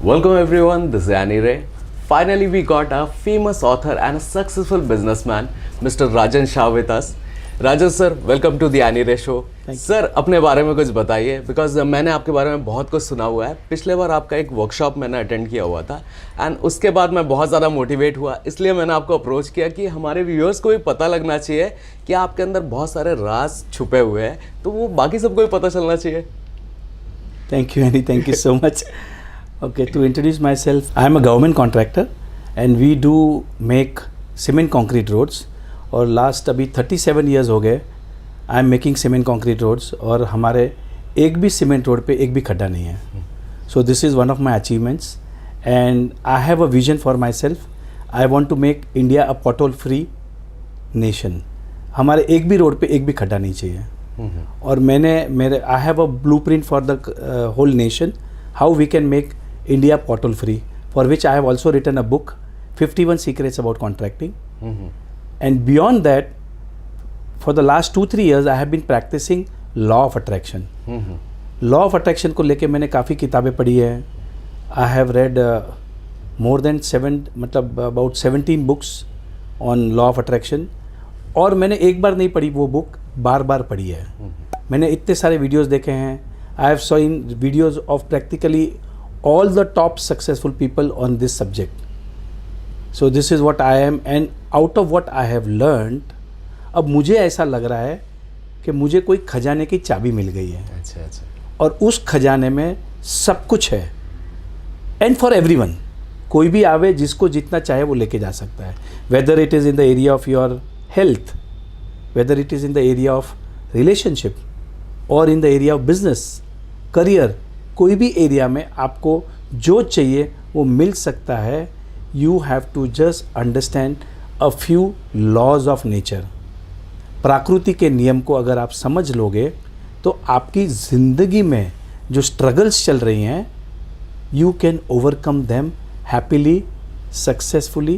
Welcome everyone, this is Annie Ray. Finally, we got a famous author and a successful businessman, Mr. Rajan Shah with us. Rajan sir, welcome to the Annie Ray show. Sir अपने बारे में कुछ बताइए, because मैंने आपके बारे में बहुत कुछ सुना हुआ है. पिछले बार आपका एक वर्कशॉप मैंने अटेंड किया हुआ था एंड उसके बाद मैं बहुत ज़्यादा मोटिवेट हुआ, इसलिए मैंने आपको अप्रोच किया कि हमारे व्यूअर्स को भी पता लगना चाहिए कि आपके अंदर बहुत सारे राज छुपे हुए हैं, तो वो बाकी सबको भी पता चलना चाहिए. Thank you, Annie. Thank you so much. Okay, to introduce myself, I am a government contractor and we do make cement concrete roads. और लास्ट अभी 37 years हो गए I am making cement concrete roads और हमारे एक भी cement road पे एक भी खड्डा नहीं है. So this is one of my achievements and I have a vision for myself. I want to make India a pothole free nation. हमारे एक भी रोड पे एक भी खड्डा नहीं चाहिए. और I have a blueprint for the whole nation how we can make India pothole free, for which I have also written a book 51 secrets about contracting. And beyond that, for the last 2-3 years, I have been practicing law of attraction. Law of attraction को लेके मैंने काफ़ी किताबें पढ़ी है. I have read more than about 17 books on law of attraction. और मैंने एक बार नहीं पढ़ी वो बुक, बार बार पढ़ी है. मैंने इतने सारे वीडियोस देखे हैं. I have seen videos of practically all the top successful people on this subject. So this is what I am, and out of what I have learned, अब मुझे ऐसा लग रहा है कि मुझे कोई खजाने की चाबी मिल गई है. अच्छा. और उस खजाने में सब कुछ है. एंड फॉर एवरीवन, कोई भी आवे जिसको जितना चाहे वो लेके जा सकता है. Whether it is in the area of your health, whether it is in the area of relationship और in the area of business, career, कोई भी एरिया में आपको जो चाहिए वो मिल सकता है. You have to just understand a few laws of nature. प्रकृति के नियम को अगर आप समझ लोगे तो आपकी ज़िंदगी में जो स्ट्रगल्स चल रही हैं, you can overcome them happily, successfully,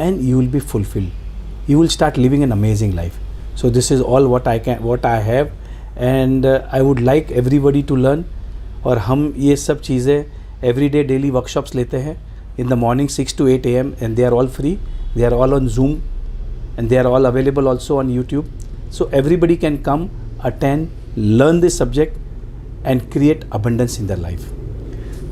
and you will be fulfilled. You will start living an amazing life. So this is all what I have, and I would like everybody to learn. और हम ये सब चीज़ें everyday daily workshops लेते हैं. In the morning 6 to 8 a.m. and they are all free. They are all on Zoom and they are all available also on YouTube. So everybody can come, attend, learn this subject and create abundance in their life.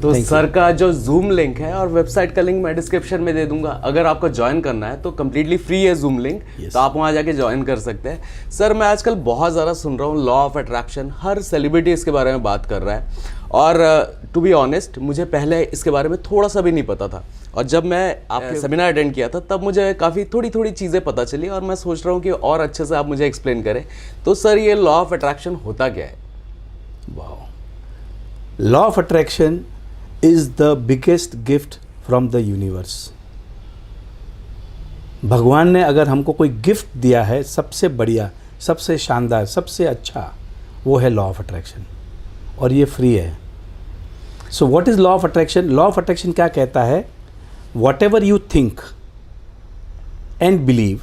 तो sir का जो Zoom link है और website का link मैं description में दे दूंगा. अगर आपको ज्वाइन करना है तो कम्प्लीटली फ्री है Zoom लिंक. तो आप वहाँ जाके ज्वाइन कर सकते हैं. सर मैं आजकल बहुत ज़्यादा सुन रहा हूँ law of attraction, her celebrity इसके बारे में बात कर रहा है. और टू बी ऑनेस्ट, मुझे पहले इसके बारे में थोड़ा सा भी नहीं पता था. और जब मैं आपके सेमिनार अटेंड किया था तब मुझे काफ़ी थोड़ी चीज़ें पता चली और मैं सोच रहा हूँ कि और अच्छे से आप मुझे एक्सप्लेन करें. तो सर ये लॉ ऑफ अट्रैक्शन होता क्या है? Wow, law of attraction is the biggest gift from the universe. भगवान ने अगर हमको कोई गिफ्ट दिया है सबसे बढ़िया, सबसे शानदार, सबसे अच्छा, वो है लॉ ऑफ अट्रैक्शन. और ये फ्री है. So what is law of attraction? Law of attraction क्या कहता है? Whatever you think and believe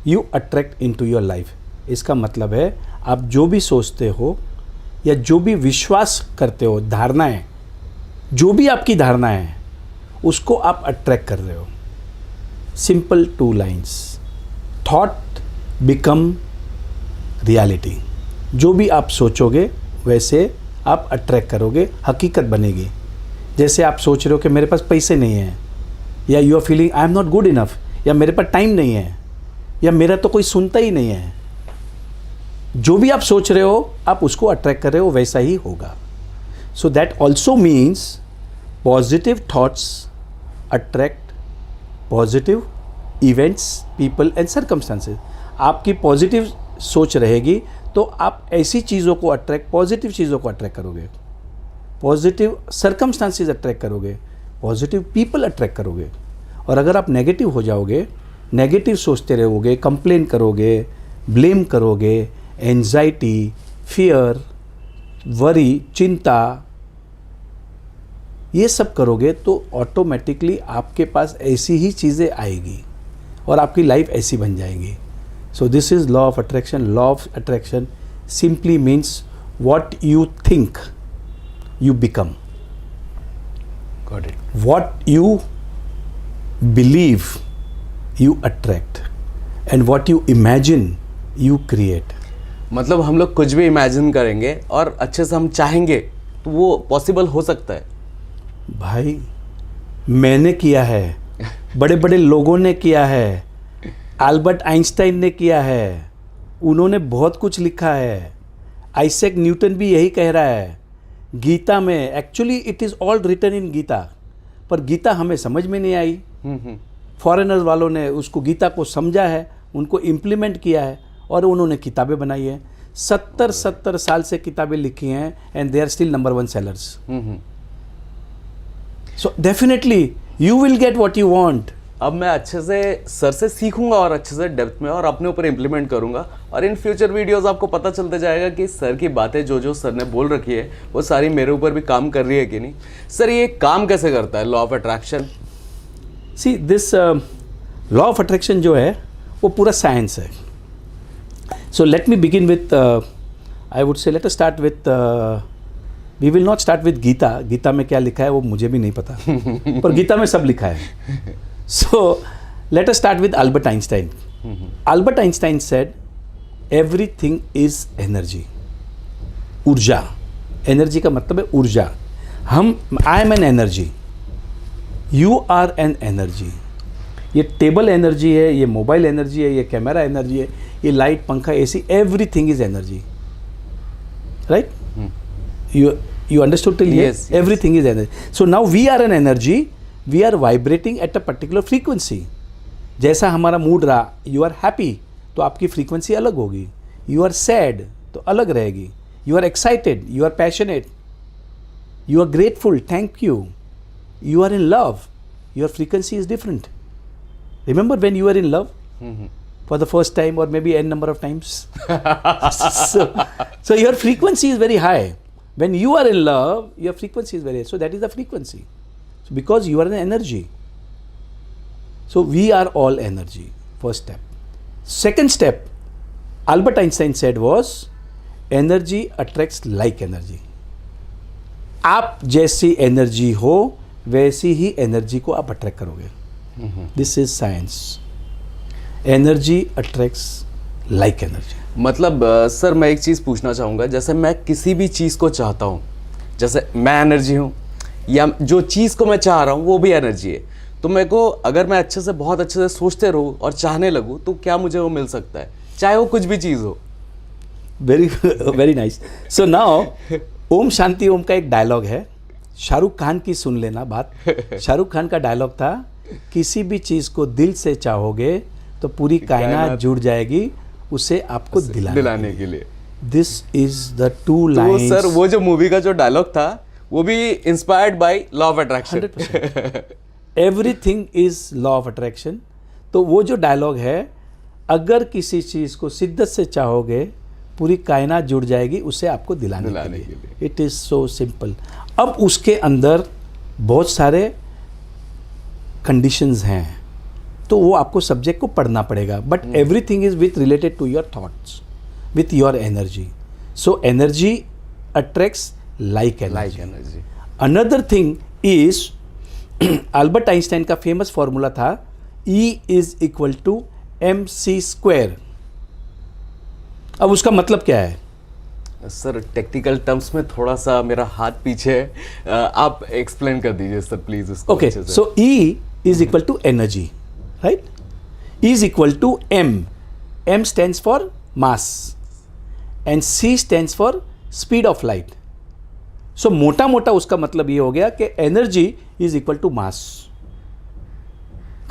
you attract into your life. इसका मतलब है आप जो भी सोचते हो या जो भी विश्वास करते हो, धारणाएं, जो भी आपकी धारणाएं हैं उसको आप अट्रैक्ट कर रहे हो. Simple 2 lines. Thought become reality. जो भी आप सोचोगे वैसे आप अट्रैक्ट करोगे, हकीकत बनेगी. जैसे आप सोच रहे हो कि मेरे पास पैसे नहीं हैं, या you are feeling I am not good enough, या मेरे पास टाइम नहीं है, या मेरा तो कोई सुनता ही नहीं है. जो भी आप सोच रहे हो आप उसको अट्रैक्ट कर रहे हो, वैसा ही होगा. So that also means positive thoughts attract positive events, people and circumstances. आपकी पॉजिटिव सोच रहेगी तो आप ऐसी चीज़ों को पॉजिटिव चीज़ों को अट्रैक्ट करोगे, पॉजिटिव सर्कमस्टांसेस अट्रैक्ट करोगे, पॉजिटिव पीपल अट्रैक्ट करोगे. और अगर आप नेगेटिव हो जाओगे, नेगेटिव सोचते रहोगे, कंप्लेन करोगे, ब्लेम करोगे, एंजाइटी, फियर, वरी, चिंता, ये सब करोगे तो ऑटोमेटिकली आपके पास ऐसी ही चीज़ें आएगी और आपकी लाइफ ऐसी बन जाएगी. So this is law of attraction. Law of attraction simply means what you think, you become. Got it. What you believe, you attract, and what you imagine, you create. मतलब हम लोग कुछ भी इमेजिन करेंगे और अच्छे से हम चाहेंगे तो वो पॉसिबल हो सकता है. भाई मैंने किया है, बड़े बड़े लोगों ने किया है, अल्बर्ट आइंस्टाइन ने किया है, उन्होंने बहुत कुछ लिखा है, आइजैक न्यूटन भी यही कह रहा है. गीता में actually it is all written in Gita, पर गीता हमें समझ में नहीं आई. फॉरेनर्स वालों ने उसको गीता को समझा है, उनको इम्प्लीमेंट किया है और उन्होंने किताबें बनाई है. 70 साल से किताबें लिखी हैं and they are still number 1 sellers. So definitely you will get what you want. अब मैं अच्छे से सर से सीखूंगा और अच्छे से डेप्थ में और अपने ऊपर इम्प्लीमेंट करूंगा और इन फ्यूचर वीडियोस आपको पता चलता जाएगा कि सर की बातें जो जो सर ने बोल रखी है वो सारी मेरे ऊपर भी काम कर रही है कि नहीं. सर ये काम कैसे करता है law of attraction? See this law of attraction जो है वो पूरा साइंस है. So let me begin with I would say let us start with we will not start with Gita. Gita में क्या लिखा है वो मुझे भी नहीं पता पर गीता में सब लिखा है. So let us start with Albert Einstein. Albert Einstein said everything is energy. ऊर्जा. एनर्जी का मतलब है ऊर्जा. I am an energy. You are an energy. ये टेबल एनर्जी है, ये मोबाइल एनर्जी है, ये कैमरा एनर्जी है, ये लाइट, पंखा, AC, everything is energy. Right? You understood till here? Yes. Everything is energy. So now we are an energy. We are vibrating at a particular frequency. जैसा हमारा mood रहा, you are happy तो आपकी frequency अलग होगी, you are sad तो अलग रहेगी, you are excited, you are passionate, you are grateful, thank you, you are in love, your frequency is different. Remember when you are in love for the first time और maybe n number of times. so your frequency is very high. When you are in love, your frequency is very high. So that is the frequency. Because you are an energy. So we are all energy. First step. Second step, Albert Einstein said was energy attracts like energy. आप जैसी energy हो वैसी ही energy को आप attract करोगे. This is science. Energy attracts like energy. मतलब sir मैं एक चीज़ पूछना चाहूँगा, जैसे मैं किसी भी चीज़ को चाहता हूँ, जैसे मैं एनर्जी हूँ या जो चीज़ को मैं चाह रहा हूँ वो भी एनर्जी है, तो मेरे को अगर मैं अच्छे से बहुत अच्छे से सोचते रहूँ और चाहने लगूँ तो क्या मुझे वो मिल सकता है, चाहे वो कुछ भी चीज़ हो. Very nice. So now Om Shanti Om का एक डायलॉग है, शाहरुख खान की सुन लेना बात. शाहरुख खान का डायलॉग था, किसी भी चीज़ को दिल से चाहोगे तो पूरी कायनात जुड़ जाएगी उसे आपको दिलाने के लिए. This is the two lines. तो सर वो जो मूवी का जो डायलॉग था वो भी inspired by law of attraction. 100%. Everything is law of attraction. तो वो जो डायलॉग है, अगर किसी चीज़ को शिद्दत से चाहोगे पूरी कायनात जुड़ जाएगी उसे आपको दिलाने के लिए. It is so simple. अब उसके अंदर बहुत सारे कंडीशंस हैं तो वो आपको सब्जेक्ट को पढ़ना पड़ेगा. But everything is with related to your thoughts, with your energy. So energy attracts like energy. Another thing is Albert Einstein का फेमस फॉर्मूला था E is equal to mc². अब उसका मतलब क्या है? सर टेक्निकल टर्म्स में थोड़ा सा मेरा हाथ पीछे है, आप एक्सप्लेन कर दीजिए सर प्लीज इसको. Okay, so E is equal to energy, right? E is equal to m. M stands for mass and C stands for speed of light. So मोटा मोटा उसका मतलब ये हो गया कि energy is equal to mass.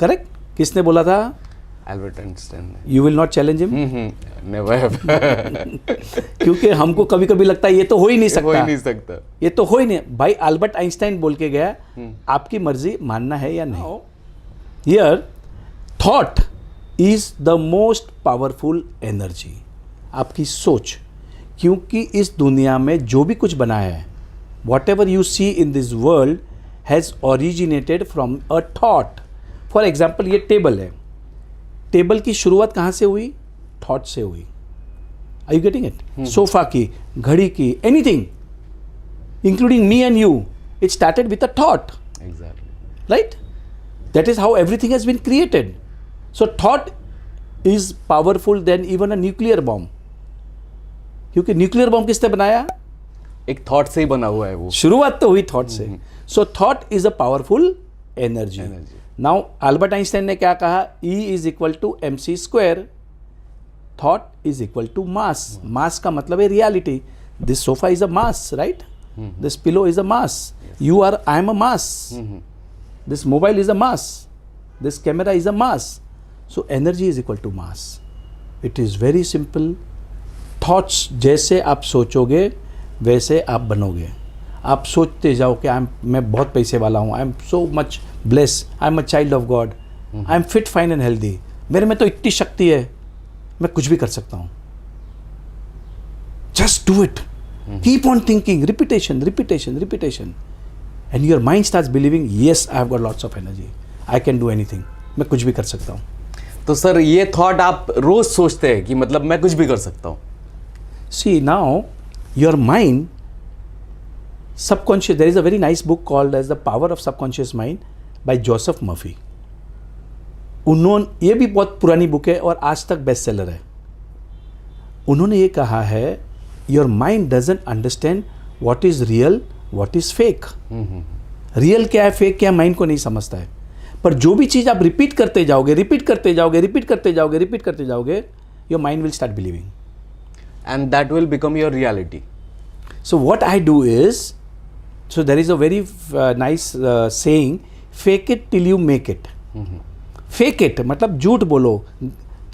Correct? किसने बोला था? Albert Einstein. You will not challenge him? Never. क्योंकि हमको कभी कभी लगता है ये तो हो ही नहीं सकता. हो ही नहीं सकता. ये तो हो ही नहीं. भाई अल्बर्ट आइंस्टाइन बोल के गया, आपकी मर्जी मानना है या नहीं. Here thought is the most powerful energy. आपकी सोच. क्योंकि इस दुनिया में जो भी कुछ बना है, whatever you see in this world has originated from a thought. For example, ये टेबल है. टेबल की शुरुआत कहाँ से हुई? थॉट से हुई. Are you getting it? Sofa की, घड़ी की, anything, including me and you, it started with a thought. Exactly. right? That is how everything has been created. So thought is powerful than even a nuclear bomb. क्योंकि nuclear bomb किसने बनाया? एक thought से ही बना हुआ है वो। शुरुआत तो हुई थॉट से। So thought is a powerful energy. Now Albert Einstein ने क्या कहा? E is equal to mc square. Thought is equal to mass. Mass का मतलब है reality. This sofa is a mass, right? This pillow is a mass. You are, I am a mass. This mobile is a mass. This camera is a mass. So energy is equal to mass. It is very simple. Thoughts जैसे आप सोचोगे वैसे आप बनोगे। आप सोचते जाओ कि मैं बहुत पैसे वाला हूँ, I am so much bless, I am a child of God, I am fit fine and healthy, मेरे में तो इतनी शक्ति है, मैं कुछ भी कर सकता हूँ। Just do it, keep on thinking, repetition repetition repetition, and your mind starts believing yes I have got lots of energy, I can do anything, मैं कुछ भी कर सकता हूँ। तो सर ये थॉट आप रोज सोचते हैं कि मतलब मैं कुछ भी कर सकता हूँ? See, now your mind, subconscious, there is a very nice book called as The Power of Subconscious Mind by Joseph Murphy. ये भी बहुत पुरानी बुक है और आज तक बेस्ट सेलर है। उन्होंने ये कहा है, your mind doesn't understand what is real, what is fake. Real क्या है, फेक क्या है, माइंड को नहीं समझता है। पर जो भी चीज आप रिपीट करते जाओगे, रिपीट करते जाओगे, रिपीट करते जाओगे, रिपीट करते जाओगे, your mind will start believing, and that will become your reality. So what I do is, so there is a very nice saying, fake it till you make it. Fake it मतलब झूठ बोलो,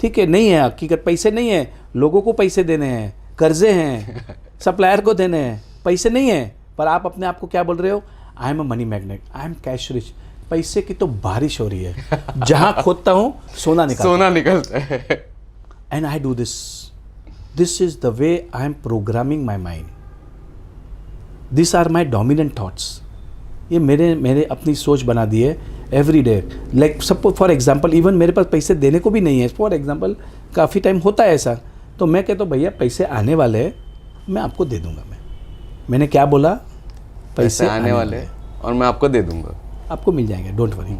ठीक है, नहीं है हकीकत, पैसे नहीं है, लोगों को पैसे देने हैं, कर्जे हैं, सप्लायर को देने हैं, पैसे नहीं है, पर आप अपने आप को क्या बोल रहे हो? आई am a money magnet, I am cash rich. पैसे की तो बारिश हो रही है, जहां खोदता हूं सोना निकलता है। And I do this. This is the way I am programming my mind. These are my dominant thoughts. ये मेरे अपनी सोच बना दी है every day. Like suppose for example, even मेरे पास पैसे देने को भी नहीं है, फॉर एग्जाम्पल काफ़ी टाइम होता है ऐसा, तो मैं कहता हूँ भैया पैसे आने वाले हैं, मैं आपको दे दूंगा. मैंने क्या बोला? पैसे आने वाले और मैं आपको दे दूंगा, आपको मिल जाएंगे, डोंट वरी.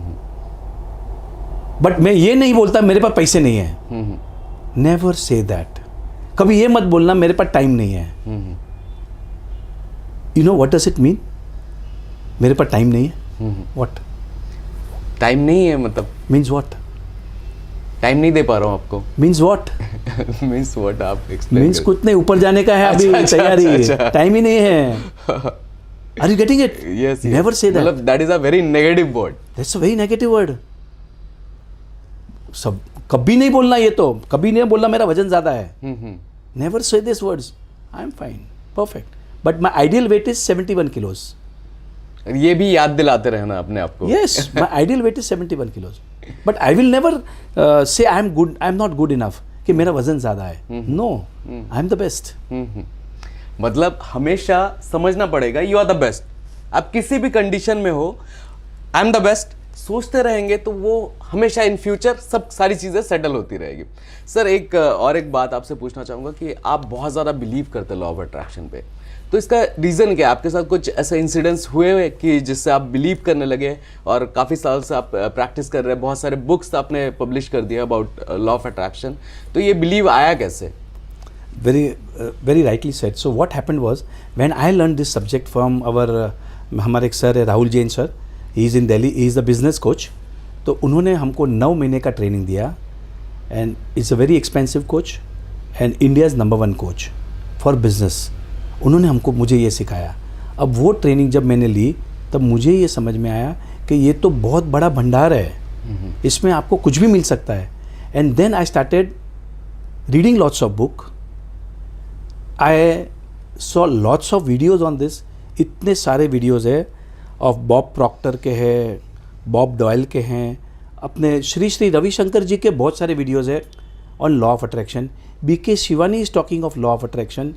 बट मैं ये नहीं बोलता मेरे पास पैसे नहीं है. Never say that. कभी ये मत बोलना मेरे पास टाइम नहीं है. You know what does it mean? मेरे पास टाइम नहीं है. व्हाट? टाइम नहीं है मतलब मीन्स व्हाट? टाइम नहीं दे पा रहा हूँ आपको. Means what? मीन्स व्हाट आप एक्सप्लेन. मीन्स कुछ नहीं, ऊपर जाने का है अभी तैयारी, टाइम ही नहीं है. Are you getting it? Yes. Never say that. मतलब that is a very negative word. That's a very negative word. सब कभी नहीं बोलना, ये तो कभी नहीं बोलना मेरा वजन ज्यादा है. Never say this words. I am fine, perfect, but my ideal weight is 71 kilos. ये भी याद दिलाते रहना अपने आप को. Yes, my ideal weight is 71 kilos. But I will never say I am good, I am not good enough कि मेरा वजन ज्यादा है. No, I am the best. मतलब हमेशा समझना पड़ेगा यू आर द बेस्ट. आप किसी भी कंडीशन में हो, आई एम द बेस्ट सोचते रहेंगे तो वो हमेशा इन फ्यूचर सब सारी चीज़ें सेटल होती रहेगी. सर एक और एक बात आपसे पूछना चाहूँगा कि आप बहुत ज़्यादा बिलीव करते हैं लॉ ऑफ अट्रैक्शन पे, तो इसका रीज़न क्या है? आपके साथ कुछ ऐसे इंसिडेंट्स हुए हैं कि जिससे आप बिलीव करने लगे और काफ़ी साल से आप प्रैक्टिस कर रहे हैं, बहुत सारे बुक्स आपने पब्लिश कर दिए अबाउट लॉ ऑफ अट्रैक्शन, तो ये बिलीव आया कैसे? very rightly said. So what happened was, when I learned this subject from our हमारे एक सर है Rahul Jain sir, he is in Delhi, he is the business coach. तो उन्होंने हमको 9 महीने का ट्रेनिंग दिया, and it's a very expensive coach and India's number 1 coach for business. उन्होंने मुझे ये सिखाया. अब वो ट्रेनिंग जब मैंने ली तब मुझे ये समझ में आया कि ये तो बहुत बड़ा भंडार है, इसमें आपको कुछ भी मिल सकता है. And then I started reading lots of book. I saw lots of videos on this. इतने सारे वीडियोज़ है ऑफ बॉब प्रॉक्टर के हैं, बॉब डॉयल के हैं, अपने श्री श्री रविशंकर जी के बहुत सारे वीडियोज़ है on law of attraction. BK Shivani is talking of law of attraction,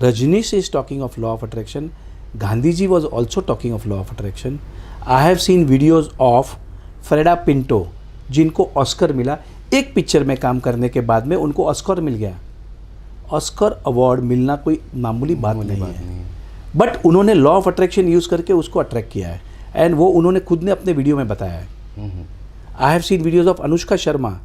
Rajneesh is talking of law of attraction, Gandhi ji was also talking of law of attraction. I have seen videos of Freida Pinto जिनको Oscar मिला. एक picture में काम करने के बाद में उनको ऑस्कर मिल गया. ऑस्कर अवार्ड मिलना कोई मामूली बात नहीं है, बट उन्होंने लॉ ऑफ अट्रैक्शन यूज़ करके उसको अट्रैक्ट किया है. एंड वो उन्होंने खुद ने अपने वीडियो में बताया है. I have seen videos of Anushka Sharma.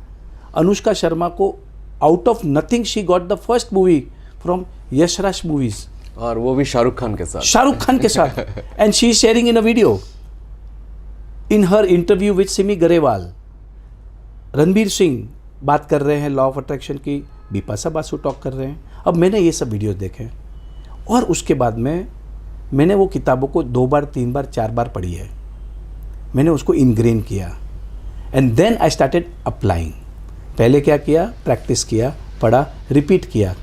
Anushka Sharma को out of nothing she got the first movie from Yashraj movies, और वो भी शाहरुख खान के साथ. And she is sharing in a video in her interview with Simi Garewal. Ranbir Singh बात कर रहे हैं लॉ ऑफ अट्रैक्शन की, बिपाशा बासु टॉक कर रहे हैं. अब मैंने ये सब वीडियोस देखे और उसके बाद में मैंने वो किताबों को 2 बार 3 बार 4 बार पढ़ी है. मैंने उसको इनग्रेन किया and then I started applying. पहले क्या किया, प्रैक्टिस किया, पढ़ा, रिपीट किया.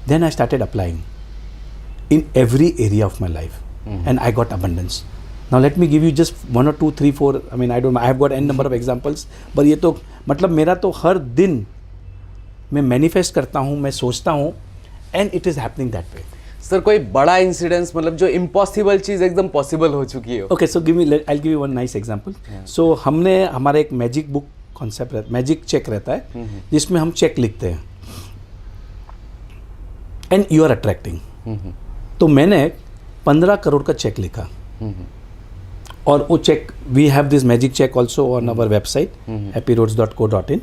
Then I started applying in every area of my life, and I got abundance. Now let me give you just 1 or 2, 3, 4. I mean, I have got n number of examples. but ये तो मतलब मेरा तो हर दिन मैं manifest करता हूँ, मैं सोचता हूँ, and it is happening that way. Sir कोई बड़ा इंसिडेंस मतलब जो इम्पॉसिबल चीज एकदम पॉसिबल हो चुकी है. Okay, so I'll give you one nice example. So हमने हमारा एक मैजिक बुक कॉन्सेप्ट रहता है, मैजिक चेक रहता है जिसमें हम चेक लिखते हैं एंड यू आर अट्रैक्टिंग. तो मैंने 15 करोड़ का चेक लिखा और वो cheque we have this magic cheque also on our website happyroads.co.in.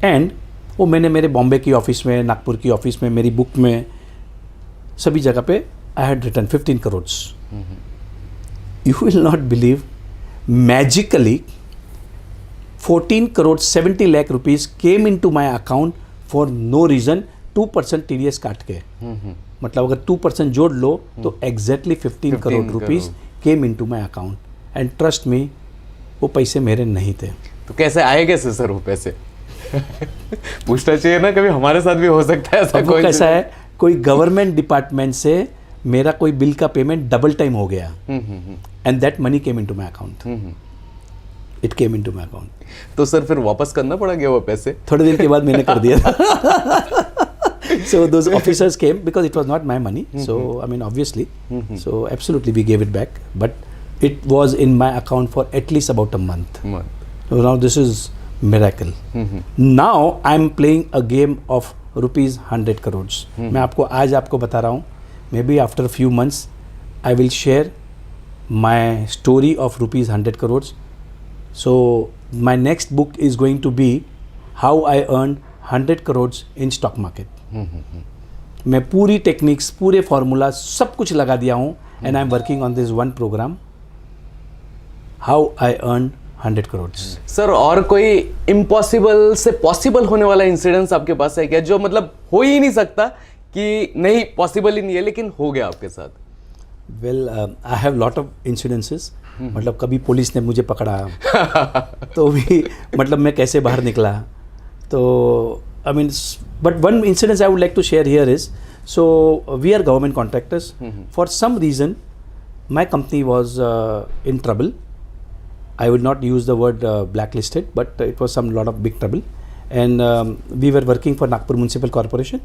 एंड वो मैंने मेरे बॉम्बे की ऑफिस में, नागपुर की ऑफिस में, मेरी बुक में, सभी जगह पे I had written 15 crore. You will not believe, magically 14 crore 70 lakh rupees came into my account for no reason. 2% TDS काट के, मतलब अगर 2% जोड़ लो तो exactly 15 crore rupees came into my account. And trust me, वो पैसे मेरे नहीं थे. तो कैसे आए कैसे सर वो पैसे? पूछना चाहिए ना, कभी हमारे साथ भी हो सकता है ऐसा. कोई कैसा है, कोई गवर्नमेंट डिपार्टमेंट से मेरा कोई बिल का पेमेंट डबल टाइम हो गया and that money came into my account. It came into my account. तो सर फिर वापस करना पड़ा गया वो पैसे? थोड़े दिन के बाद मैंने कर दिया था. So those officers came because it was not my money. So I mean, obviously, so absolutely we gave it back. But it was in my account for at least about a month. So now this is miracle. Now I'm playing a game of rupees 100 crores. मैं आपको आज आपको बता रहा हूँ. Maybe after a few months, I will share my story of rupees 100 crores. So my next book is going to be how I earned 100 crores in stock market. मैं पूरी techniques, पूरे फॉर्मूला सब कुछ लगा दिया हूँ and I am working on this one program, how I earn 100 crore. Sir और कोई इम्पॉसिबल से पॉसिबल होने वाला इंसिडेंस आपके पास है क्या, जो मतलब हो ही नहीं सकता कि नहीं, पॉसिबल ही नहीं है, लेकिन हो गया आपके साथ? Well, I have lot of incidences. मतलब कभी पुलिस ने मुझे पकड़ा तो भी मतलब मैं कैसे बाहर निकला. तो I mean, but one incident I would like to share here is, so we are government contractors. For some reason, my company was in trouble. I will not use the word blacklisted, but it was some lot of big trouble. And we were working for Nagpur Municipal Corporation.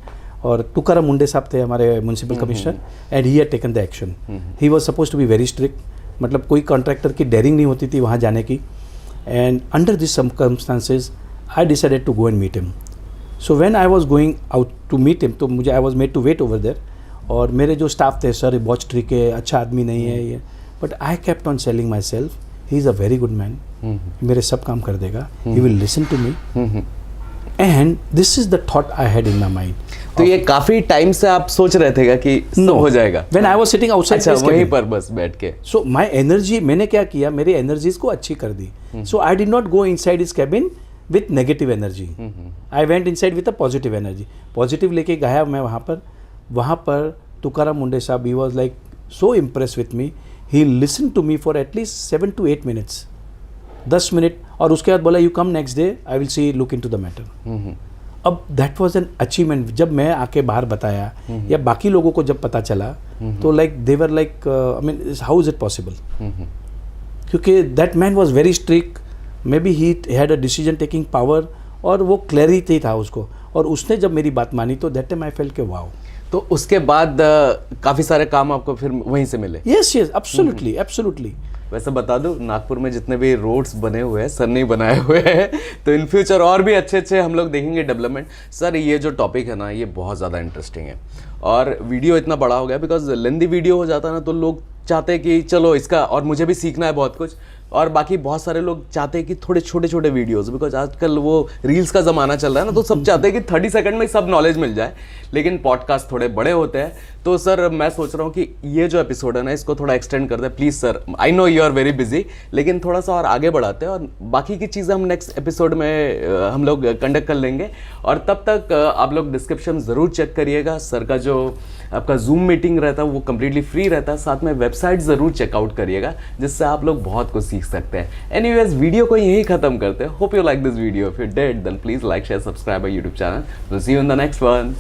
और तुकाराम मुंडे साहब थे हमारे municipal commissioner and he had taken the action. He was suppose to be very strict. मतलब कोई contractor की dairying नहीं होती थी वहाँ जाने की. And under this circumstances I decided to go and meet him. So when I was going out to meet him, तो मुझे I was made to wait over there. और मेरे जो स्टाफ थे, सर बहुत स्ट्रिक्ट है, अच्छा आदमी नहीं है ये, but I kept on selling myself, he is a very good man, मेरे सब काम कर देगा, he will listen to me. And this is the thought I had in my mind. तो ये काफी टाइम से आप सोच रहे थे कि no, हो जाएगा? When I was sitting outside, अच्छा वहीं पर बस बैठ के. सो माय एनर्जी, मैंने क्या किया, मेरी एनर्जीज को अच्छी कर दी. So I did not go inside his cabin with negative energy. I went inside with a positive energy. Positive लेके गया मैं वहाँ पर तुकाराम मुंडे साहब, he was like so impress with me. He listen to me for at least 7 to 8 minutes, 10 minute. और उसके बाद बोला, you come next day, I will see look into the द मैटर. अब दैट वॉज एन अचीवमेंट. जब मैं आके बाहर बताया या बाकी लोगों को जब पता चला, तो like they were like, I mean how is it possible, क्योंकि that man was very strict. Maybe he had a decision taking power और वो क्लैरिटी था उसको. और उसने जब मेरी बात मानी तो दैट टाइम आई फेल्ट के वाओ. तो उसके बाद काफी सारे काम आपको फिर वहीं से मिले? Yes yes, absolutely absolutely. वैसे बता दूं, नागपुर में जितने भी रोड्स बने हुए हैं सर नहीं बनाए हुए हैं, तो इन फ्यूचर और भी अच्छे अच्छे हम लोग देखेंगे डेवलपमेंट. सर ये जो टॉपिक है ना, ये बहुत ज़्यादा इंटरेस्टिंग है और वीडियो इतना बड़ा हो गया, बिकॉज लेंदी वीडियो हो जाता है ना तो लोग चाहते हैं कि चलो इसका, और मुझे भी सीखना है बहुत कुछ, और बाकी बहुत सारे लोग चाहते हैं कि थोड़े छोटे छोटे वीडियोस, बिकॉज आजकल वो रील्स का ज़माना चल रहा है ना, तो सब चाहते हैं कि 30 सेकंड में सब नॉलेज मिल जाए, लेकिन पॉडकास्ट थोड़े बड़े होते हैं। तो सर मैं सोच रहा हूँ कि ये जो एपिसोड है ना, इसको थोड़ा एक्सटेंड कर दे please sir. I know you are very busy, लेकिन थोड़ा सा और आगे बढ़ाते हैं, और बाकी की चीज़ें हम नेक्स्ट एपिसोड में हम लोग कंडक्ट कर लेंगे। और तब तक आप लोग डिस्क्रिप्शन ज़रूर चेक करिएगा। सर का जो आपका जूम मीटिंग रहता है वो कम्प्लीटली फ्री रहता है, साथ में वेबसाइट ज़रूर चेकआउट करिएगा, जिससे आप लोग बहुत कुछ सीख सकते हैं। एनीवेज, वीडियो को यही खत्म करते हैं। Hope you like this video. If you did then please like, share, subscribe my YouTube channel. See you in the next one.